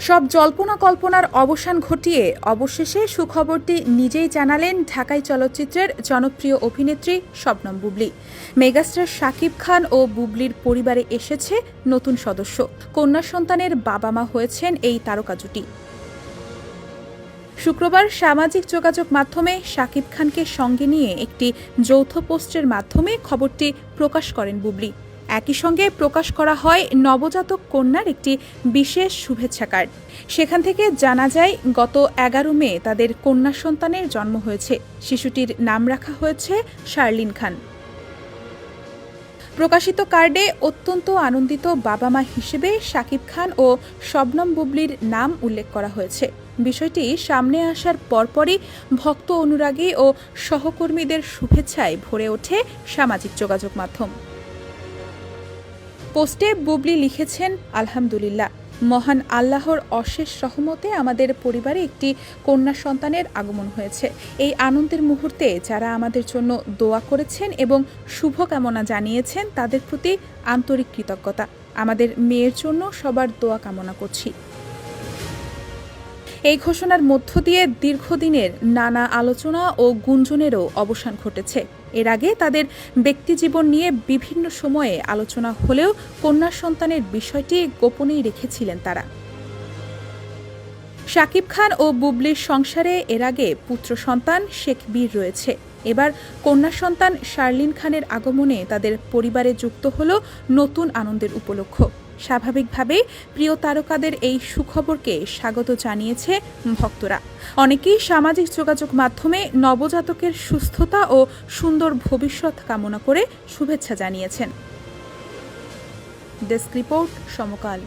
সব জল্পনা কল্পনার অবসান ঘটিয়ে অবশেষে সুখবরটি নিজেই জানালেন ঢাকাই চলচ্চিত্রের জনপ্রিয় অভিনেত্রী শবনম বুবলী। মেগাস্টার শাকিব খান ও বুবলীর পরিবারে এসেছে নতুন সদস্য। কন্যা সন্তানের বাবা মা হয়েছেন এই তারকা জুটি। শুক্রবার সামাজিক যোগাযোগ মাধ্যমে শাকিব খানকে সঙ্গে নিয়ে একটি যৌথ পোস্টের মাধ্যমে খবরটি প্রকাশ করেন বুবলী। একই সঙ্গে প্রকাশ করা হয় নবজাতক কন্যার একটি বিশেষ শুভেচ্ছা কার্ড। সেখান থেকে জানা যায় গত 11 মে তাদের কন্যা সন্তানের জন্ম হয়েছে। শিশুটির নাম রাখা হয়েছে শার্লিন খান। প্রকাশিত কার্ডে অত্যন্ত আনন্দিত বাবা মা হিসেবে শাকিব খান ও শবনম বুবলীর নাম উল্লেখ করা হয়েছে। বিষয়টি সামনে আসার পরপরই ভক্ত অনুরাগী ও সহকর্মীদের শুভেচ্ছায় ভরে ওঠে সামাজিক যোগাযোগ মাধ্যম। পোস্টে বুবলী লিখেছেন, আলহামদুলিল্লাহ, মহান আল্লাহর অশেষ রহমতে আমাদের পরিবারে একটি কন্যা সন্তানের আগমন হয়েছে। এই আনন্দের মুহূর্তে যারা আমাদের জন্য দোয়া করেছেন এবং শুভকামনা জানিয়েছেন তাদের প্রতি আন্তরিক কৃতজ্ঞতা। আমাদের মেয়ের জন্য সবার দোয়া কামনা করছি। এই ঘোষণার মধ্য দিয়ে দীর্ঘদিনের নানা আলোচনা ও গুঞ্জনেরও অবসান ঘটেছে। এর আগে তাদের ব্যক্তিজীবন নিয়ে বিভিন্ন সময়ে আলোচনা হলেও কন্যা সন্তানের বিষয়টি গোপনেই রেখেছিলেন তারা। শাকিব খান ও বুবলীর সংসারে এর আগে পুত্র সন্তান শেখ বীর রয়েছে। এবার কন্যা সন্তান শার্লিন খানের আগমনে তাদের পরিবারে যুক্ত হল নতুন আনন্দের উপলক্ষ। স্বাভাবিকভাবেই প্রিয় তারকাদের এই সুখবরকে স্বাগত জানিয়েছে ভক্তরা। অনেকেই সামাজিক যোগাযোগ মাধ্যমে নবজাতকের সুস্থতা ও সুন্দর ভবিষ্যৎ কামনা করে শুভেচ্ছা জানিয়েছেন। ডেস্ক রিপোর্ট, সমকাল।